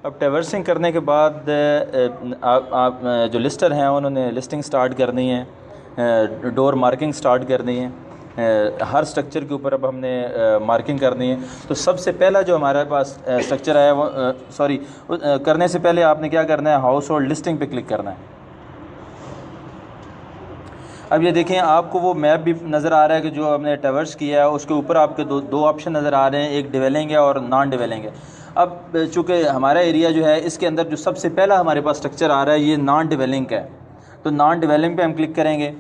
अब ट्रैवर्सिंग करने के बाद आप जो लिस्टर हैं उन्होंने लिस्टिंग स्टार्ट करनी है, डोर मार्किंग स्टार्ट करनी है। हर स्ट्रक्चर के ऊपर अब हमने मार्किंग करनी है। तो सबसे पहला जो हमारे पास स्ट्रक्चर है वो करने से पहले आपने क्या करना है, हाउस होल्ड लिस्टिंग पे क्लिक करना है। अब ये देखें, आपको वो मैप भी नज़र आ रहा है कि जो हमने ट्रैवर्स किया है उसके ऊपर आपके दो ऑप्शन नज़र आ रहे हैं, एक डिवेलिंग है और नॉन डिवेलिंग है। अब चूँकि हमारा एरिया जो है इसके अंदर जो सबसे पहला हमारे पास स्ट्रक्चर आ रहा है ये नॉन डिवेलिंग का है, तो नॉन डिवेलिंग पे हम क्लिक करेंगे।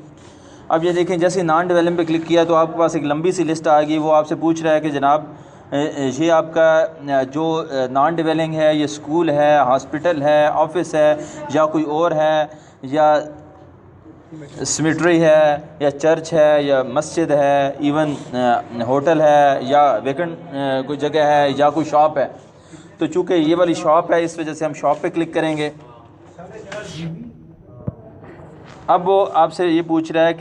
अब ये देखें, जैसे नॉन डिवेलिंग पे क्लिक किया तो आपके पास एक लंबी सी लिस्ट आ गई। वो आपसे पूछ रहा है कि जनाब ये आपका जो नॉन डिवेलिंग है ये स्कूल है, हॉस्पिटल है, ऑफिस है, या कोई और है, या सिमेट्री है, या चर्च है, या मस्जिद है, इवन होटल है, या वेकेंट कोई जगह है, या कोई शॉप है। तो चूँकि ये वाली शॉप है इस वजह से हम शॉप पे क्लिक करेंगे। अब वो आपसे ये पूछ रहा है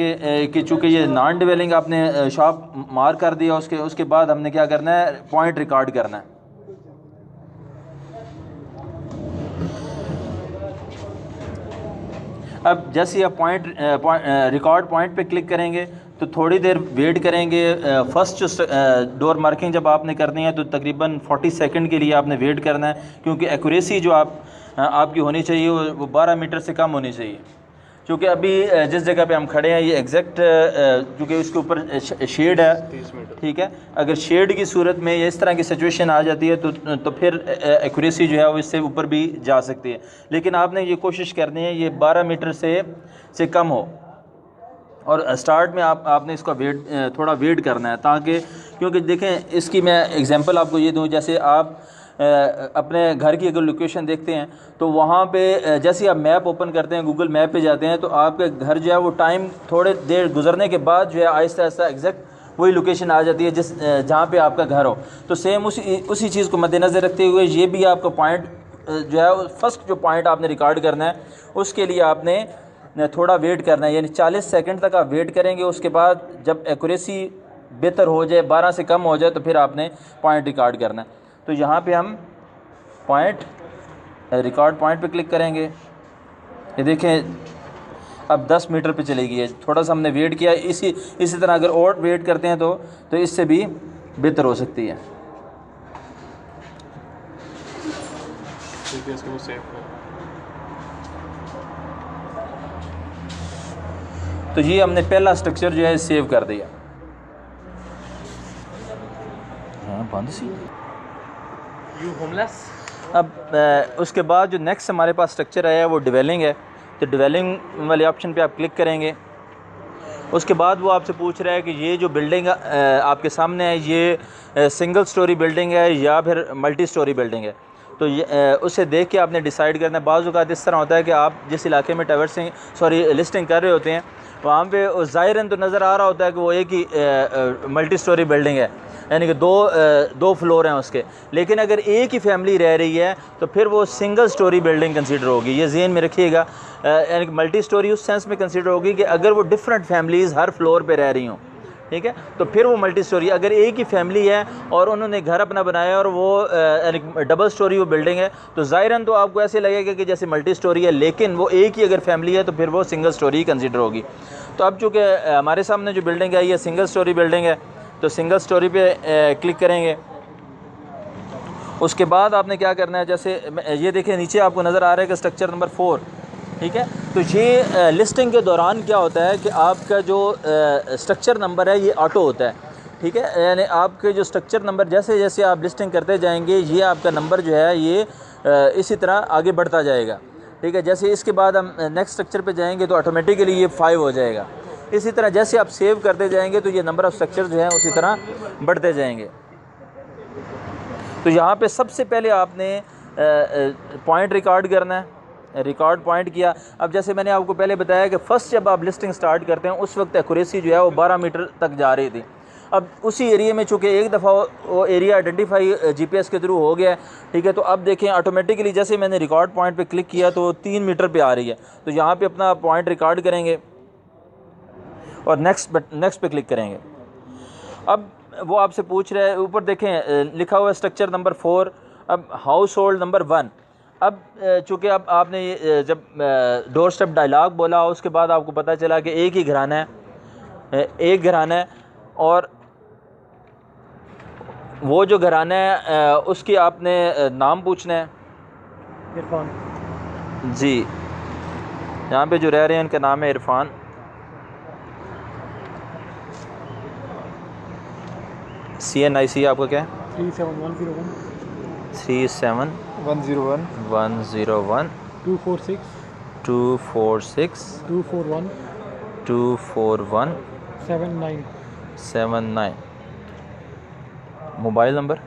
कि चूँकि ये नॉन डिवेलिंग आपने शॉप मार्क कर दिया, उसके बाद हमने क्या करना है, पॉइंट रिकॉर्ड करना है। अब जैसे आप रिकॉर्ड पॉइंट पे क्लिक करेंगे तो थोड़ी देर वेट करेंगे। फर्स्ट जो डोर मार्किंग जब आपने करनी है तो तकरीबन 40 सेकंड के लिए आपने वेट करना है, क्योंकि एक्यूरेसी जो आपकी होनी चाहिए वो 12 मीटर से कम होनी चाहिए। क्योंकि अभी जिस जगह पे हम खड़े हैं ये एग्जैक्ट, क्योंकि उसके ऊपर शेड है, ठीक है। अगर शेड की सूरत में इस तरह की सिचुएशन आ जाती है तो फिर एक्यूरेसी जो है वो इससे ऊपर भी जा सकती है। लेकिन आपने ये कोशिश करनी है ये 12 मीटर से कम हो। और स्टार्ट में आपने इसका थोड़ा वेट करना है, ताकि क्योंकि देखें इसकी मैं एग्जांपल आपको ये दूं, जैसे आप अपने घर की अगर लोकेशन देखते हैं तो वहाँ पे जैसे आप मैप ओपन करते हैं, गूगल मैप पे जाते हैं, तो आपके घर जो है वो टाइम थोड़े देर गुजरने के बाद जो है आहिस्ता आहिस्ता एग्जैक्ट वही लोकेशन आ जाती है जहाँ पे आपका घर हो। तो सेम उसी चीज़ को मद्देनज़र रखते हुए ये भी आपका पॉइंट जो है फर्स्ट जो पॉइंट आपने रिकॉर्ड करना है उसके लिए आपने थोड़ा वेट करना है, यानी 40 सेकंड तक आप वेट करेंगे। उसके बाद जब एक्यूरेसी बेहतर हो जाए, 12 से कम हो जाए, तो फिर आपने पॉइंट रिकॉर्ड करना है। तो यहाँ पे हम रिकॉर्ड पॉइंट पे क्लिक करेंगे। ये देखें अब 10 मीटर पे चली गई है। थोड़ा सा हमने वेट किया, इसी तरह अगर और वेट करते हैं तो इससे भी बेहतर हो सकती है। तो ये हमने पहला स्ट्रक्चर जो है सेव कर दिया। बंद सी यू होमलेस। अब उसके बाद जो नेक्स्ट हमारे पास स्ट्रक्चर आया है वो डिवेलिंग है। तो डिवेलिंग वाले ऑप्शन पे आप क्लिक करेंगे। उसके बाद वो आपसे पूछ रहा है कि ये जो बिल्डिंग आपके सामने है ये सिंगल स्टोरी बिल्डिंग है या फिर मल्टी स्टोरी बिल्डिंग है। तो ये उसे देख के आपने डिसाइड करना है। बाज़ औक़ात इस तरह होता है कि आप जिस इलाके में लिस्टिंग कर रहे होते हैं वहाँ पे ज़ाहिरन तो नज़र आ रहा होता है कि वो एक ही मल्टी स्टोरी बिल्डिंग है, यानी कि दो फ्लोर हैं उसके। लेकिन अगर एक ही फैमिली रह रही है तो फिर वो सिंगल स्टोरी बिल्डिंग कंसीडर होगी। ये ज़हन में रखिएगा। यानी कि मल्टी स्टोरी उस सेंस में कंसीडर होगी कि अगर वो डिफरेंट फैमिलीज़ हर फ्लोर पे रह रही हों, ठीक है, तो फिर वो मल्टी स्टोरी। अगर एक ही फैमिली है और उन्होंने घर अपना बनाया और वो डबल स्टोरी वो बिल्डिंग है, तो ज़ाहिरन तो आपको ऐसे लगेगा कि जैसे मल्टी स्टोरी है, लेकिन वो एक ही अगर फैमिली है तो फिर वो सिंगल स्टोरी कंसीडर होगी। तो अब चूँकि हमारे सामने जो बिल्डिंग है ये सिंगल स्टोरी बिल्डिंग है, तो सिंगल स्टोरी पे क्लिक करेंगे। उसके बाद आपने क्या करना है, जैसे ये देखिए नीचे आपको नज़र आ रहा है कि स्ट्रक्चर नंबर 4, ठीक है। तो ये लिस्टिंग के दौरान क्या होता है कि आपका जो स्ट्रक्चर नंबर है ये ऑटो होता है, ठीक है। यानी आपके जो स्ट्रक्चर नंबर जैसे जैसे आप लिस्टिंग करते जाएंगे ये आपका नंबर जो है ये इसी तरह आगे बढ़ता जाएगा, ठीक है। जैसे इसके बाद हम नेक्स्ट स्ट्रक्चर पे जाएंगे तो ऑटोमेटिकली ये 5 हो जाएगा। इसी तरह जैसे आप सेव करते जाएंगे तो ये नंबर ऑफ़ स्ट्रक्चर जो है उसी तरह बढ़ते जाएंगे। तो यहाँ पे सबसे पहले आपने पॉइंट रिकॉर्ड करना है। रिकॉर्ड पॉइंट किया। अब जैसे मैंने आपको पहले बताया कि फ़र्स्ट जब आप लिस्टिंग स्टार्ट करते हैं उस वक्त एक्यूरेसी जो है वो 12 मीटर तक जा रही थी। अब उसी एरिया में चूँकि एक दफ़ा वो एरिया आइडेंटिफाई जीपीएस के थ्रू हो गया है, ठीक है। तो अब देखें ऑटोमेटिकली जैसे मैंने रिकॉर्ड पॉइंट पे क्लिक किया तो 3 मीटर पे आ रही है। तो यहाँ पे अपना पॉइंट रिकॉर्ड करेंगे और नेक्स्ट पे क्लिक करेंगे। अब वो आपसे पूछ रहा है, ऊपर देखें लिखा हुआ है स्ट्रक्चर नंबर 4। अब हाउस होल्ड नंबर 1, अब चूँकि अब आपने ये जब डोर स्टेप डायलॉग बोला उसके बाद आपको पता चला कि एक ही घराना है, एक घराना है, और वो जो घराना है उसकी आपने नाम पूछना है। इरफान। जी, यहाँ पे जो रह रहे हैं उनका नाम है इरफान। CNIC आपका क्या है? 37101 37101 246 246 241 241 79 79। मोबाइल नंबर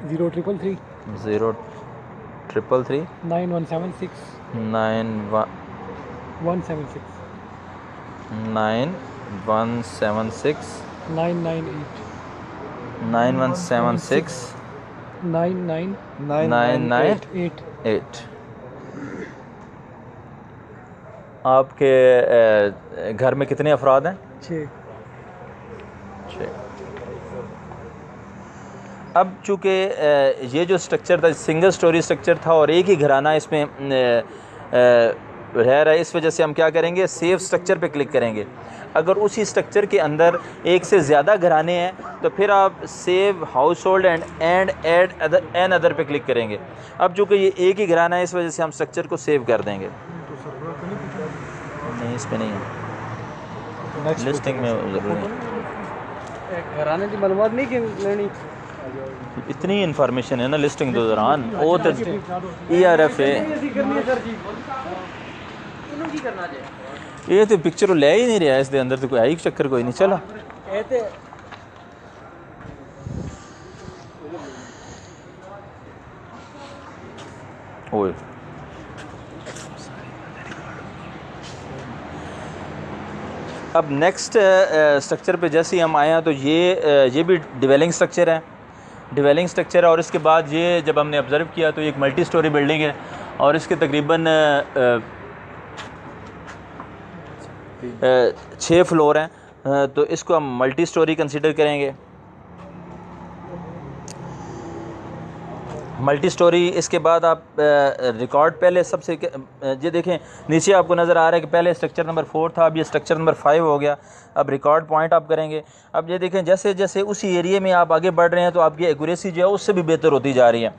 0333 0333 9176 176 9176 998 9176 998 आपके घर में कितने अफराद हैं? 6। अब चूँकि ये जो स्ट्रक्चर था सिंगल स्टोरी स्ट्रक्चर था और एक ही घराना इसमें रह रहा है, इस वजह से हम क्या करेंगे, सेव स्ट्रक्चर पे क्लिक करेंगे। अगर उसी स्ट्रक्चर के अंदर एक से ज़्यादा घराने हैं तो फिर आप save household and add other पे क्लिक करेंगे। अब चूँकि ये एक ही घराना है इस वजह से हम स्ट्रक्चर को सेव कर देंगे। नहीं, इस पर नहीं है, लिस्टिंग में ज़रूरी है। घराने की मालूमात नहीं कि लेनी इतनी इन्फॉर्मेशन है ना लिस्टिंग के दौरान। वो तो ERF है, ये तो पिक्चर ले ही नहीं रहा है, इसके अंदर तो कोई आई चक्कर कोई नहीं चला। ओए अब नेक्स्ट स्ट्रक्चर पे जैसे ही हम आए हैं तो ये भी डिवेलिंग स्ट्रक्चर है, डिवेलिंग स्ट्रक्चर है। और इसके बाद ये जब हमने ऑब्ज़र्व किया तो एक मल्टी स्टोरी बिल्डिंग है और इसके तकरीबन 6 फ्लोर हैं, तो इसको हम मल्टी स्टोरी कंसिडर करेंगे। मल्टी स्टोरी इसके बाद आप रिकॉर्ड पहले सबसे ये देखें नीचे आपको नज़र आ रहा है कि पहले स्ट्रक्चर नंबर 4 था, अब ये स्ट्रक्चर नंबर 5 हो गया। अब रिकॉर्ड पॉइंट आप करेंगे। अब ये देखें जैसे जैसे उसी एरिया में आप आगे बढ़ रहे हैं तो आपकी एक्यूरेसी जो है उससे भी बेहतर होती जा रही है।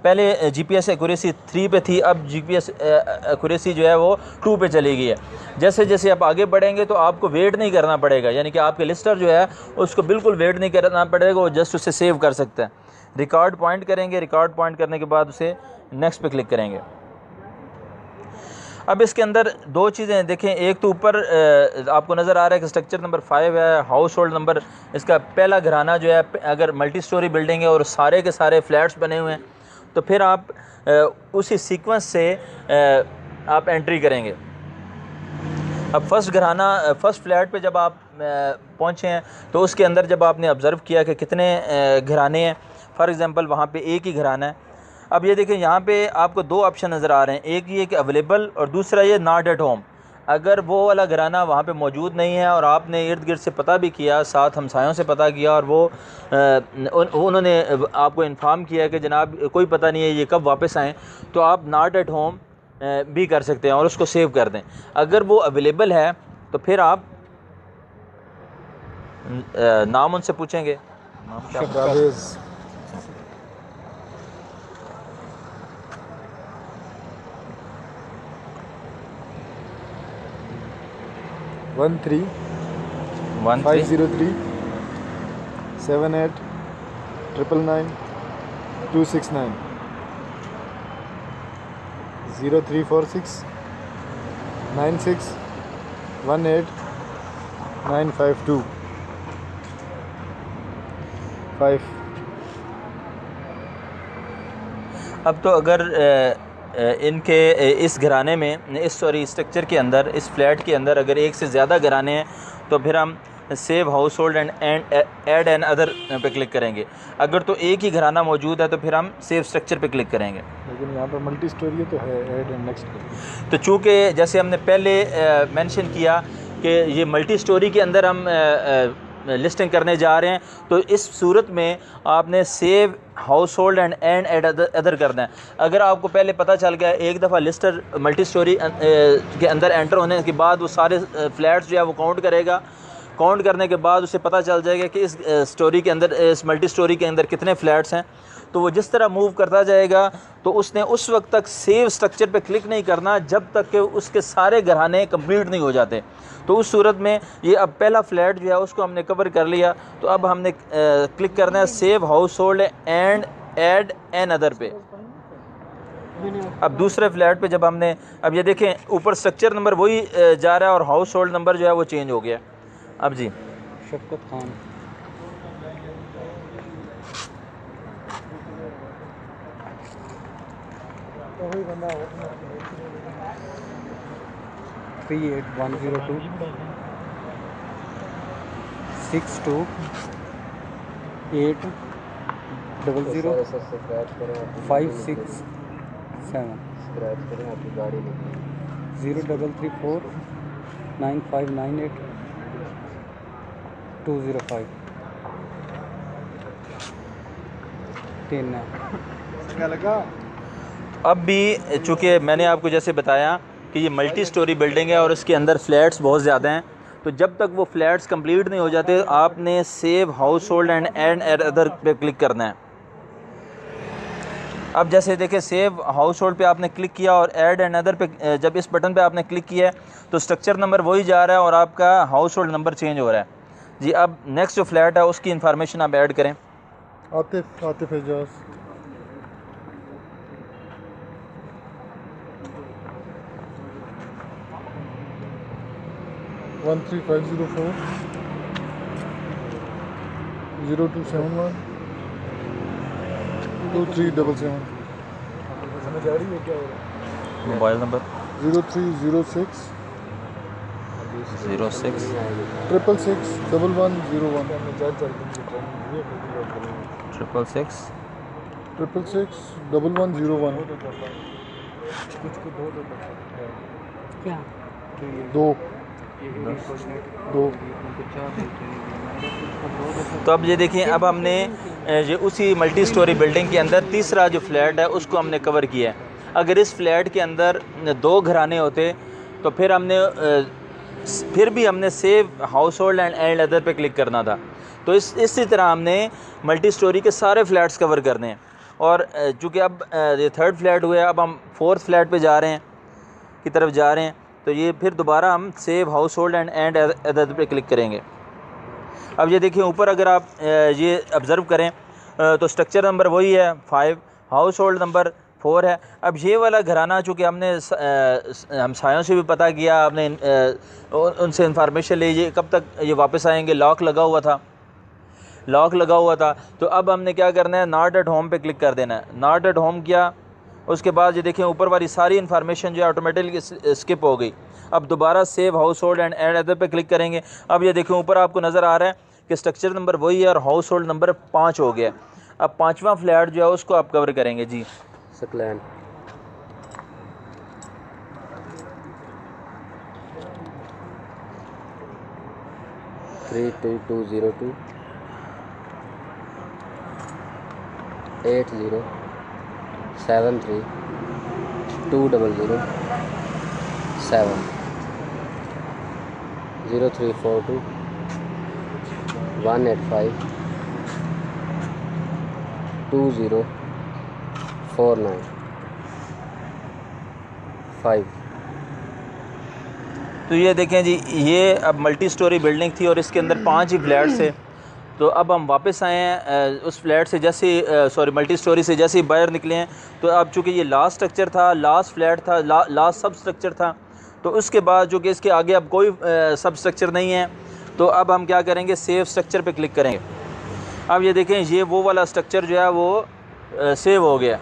पहले GPS एक्यूरेसी 3 पे थी, अब GPS एक्यूरेसी जो है वो 2 पे चली गई है। जैसे जैसे आप आगे बढ़ेंगे तो आपको वेट नहीं करना पड़ेगा, यानी कि आपके लिस्टर जो है उसको बिल्कुल वेट नहीं करना पड़ेगा, वो जस्ट उसे सेव कर सकता है। रिकॉर्ड पॉइंट करेंगे, रिकॉर्ड पॉइंट करने के बाद उसे नेक्स्ट पे क्लिक करेंगे। अब इसके अंदर 2 चीज़ें देखें, एक तो ऊपर आपको नज़र आ रहा है कि स्ट्रक्चर नंबर 5 है, हाउस होल्ड नंबर, इसका पहला घराना जो है अगर मल्टी स्टोरी बिल्डिंग है और सारे के सारे फ्लैट्स बने हुए हैं तो फिर आप उसी सीक्वेंस से आप एंट्री करेंगे। अब फर्स्ट फ्लैट पे जब आप पहुँचे हैं तो उसके अंदर जब आपने ऑब्ज़र्व किया कि कितने घराने हैं, फॉर एग्ज़ाम्पल वहाँ पे एक ही घराना है। अब ये देखें यहाँ पे आपको 2 ऑप्शन नज़र आ रहे हैं, एक ये कि अवेलेबल और दूसरा ये नॉट एट होम। अगर वो वाला घराना वहाँ पे मौजूद नहीं है और आपने इर्द गिर्द से पता भी किया, साथ हमसायों से पता किया और वो उन्होंने आपको इन्फॉर्म किया कि जनाब कोई पता नहीं है ये कब वापस आएँ, तो आप नॉट एट होम भी कर सकते हैं और उसको सेव कर दें। अगर वो अवेलेबल है तो फिर आप नाम उनसे पूछेंगे, नाम क्या? 13 503 78 999 269 0346 96 18 952 5। अब तो अगर इनके इस घराने में स्ट्रक्चर के अंदर, इस फ्लैट के अंदर अगर एक से ज़्यादा घराने हैं तो फिर हम save household and add and other पे क्लिक करेंगे। अगर तो एक ही घराना मौजूद है तो फिर हम सेव स्ट्रक्चर पे क्लिक करेंगे। लेकिन यहाँ पर मल्टी स्टोरी तो है, ऐड एंड नेक्स्ट। तो चूँकि जैसे हमने पहले मेंशन किया कि ये मल्टी स्टोरी के अंदर हम लिस्टिंग करने जा रहे हैं, तो इस सूरत में आपने save household and add other करना है। अगर आपको पहले पता चल गया, एक दफ़ा लिस्टर मल्टी स्टोरी के अंदर एंटर होने के बाद वो सारे फ्लैट्स जो है वो काउंट करेगा। काउंट करने के बाद उसे पता चल जाएगा कि इस स्टोरी के अंदर, इस मल्टी स्टोरी के अंदर कितने फ्लैट्स हैं। तो वो जिस तरह मूव करता जाएगा तो उसने उस वक्त तक सेव स्ट्रक्चर पे क्लिक नहीं करना जब तक कि उसके सारे घराने कंप्लीट नहीं हो जाते। तो उस सूरत में ये अब पहला फ्लैट जो है उसको हमने कवर कर लिया। तो अब हमने क्लिक करना है save household and add N other पे। अब दूसरे फ्लैट पे जब हमने, अब ये देखें ऊपर स्ट्रक्चर नंबर वही जा रहा है और हाउस होल्ड नंबर जो है वो चेंज हो गया। अब जी शफकत खान 38102 62 800 567 0334 9598 205 10 है। क्या लगा? अब भी चूँकि मैंने आपको जैसे बताया कि ये मल्टी स्टोरी बिल्डिंग है और इसके अंदर फ्लैट्स बहुत ज़्यादा हैं, तो जब तक वो फ्लैट्स कंप्लीट नहीं हो जाते आपने save household and other पे क्लिक करना है। अब जैसे देखिए सेव हाउस होल्ड पे आपने क्लिक किया और ऐड एंड अदर पे, जब इस बटन पे आपने क्लिक किया है तो स्ट्रक्चर नंबर वही जा रहा है और आपका हाउस होल्ड नंबर चेंज हो रहा है जी। अब नेक्स्ट जो फ्लैट है उसकी इन्फॉर्मेशन आप ऐड करें। आतिफ एजाज 13504 0271 2377 समझ आ रही है क्या हो रहा है? मोबाइल नंबर 0306 06 666 1101 666 666 1101 क्या दो तो अब ये देखिए, अब हमने ये उसी मल्टी स्टोरी बिल्डिंग के अंदर तीसरा जो फ्लैट है उसको हमने कवर किया है। अगर इस फ्लैट के अंदर दो घराने होते तो फिर भी हमने save household and other पे क्लिक करना था। तो इसी तरह हमने मल्टी स्टोरी के सारे फ्लैट्स कवर करने हैं। और चूँकि अब ये थर्ड फ्लैट हुआ है, अब हम फोर्थ फ्लैट पे जा रहे हैं की तरफ जा रहे हैं, तो ये फिर दोबारा हम save household and other पे क्लिक करेंगे। अब ये देखिए ऊपर अगर आप ये ऑब्ज़र्व करें तो स्ट्रक्चर नंबर वही है 5, हाउस होल्ड नंबर 4 है। अब ये वाला घराना चूँकि हमने हमसायों से भी पता किया, आपने उनसे इंफॉर्मेशन ली, ये कब तक ये वापस आएंगे, लॉक लगा हुआ था। तो अब हमने क्या करना है, नॉट एट होम पे क्लिक कर देना है। नॉट एट होम किया, उसके बाद ये देखें ऊपर वाली सारी इन्फॉर्मेशन जो है ऑटोमेटिकली स्किप हो गई। अब दोबारा save household and other पे क्लिक करेंगे। अब ये देखें ऊपर आपको नज़र आ रहा है कि स्ट्रक्चर नंबर वही है और हाउस होल्ड नंबर 5 हो गया। अब पाँचवा फ्लैट जो है उसको आप कवर करेंगे जी। सकलैन 32202 80 73 200 7 0342 185 2049 5। तो ये देखें जी, ये अब मल्टी स्टोरी बिल्डिंग थी और इसके अंदर 5 ही फ्लैट्स थे। तो अब हम वापस आए हैं उस फ्लैट से, जैसे मल्टी स्टोरी से जैसे ही बाहर निकले हैं। तो अब चूँकि ये लास्ट स्ट्रक्चर था, लास्ट फ्लैट था, लास्ट सब स्ट्रक्चर था, तो उसके बाद जो कि इसके आगे अब कोई सब स्ट्रक्चर नहीं है, तो अब हम क्या करेंगे, सेव स्ट्रक्चर पे क्लिक करेंगे। अब ये देखें, ये वो वाला स्ट्रक्चर जो है वो सेव हो गया।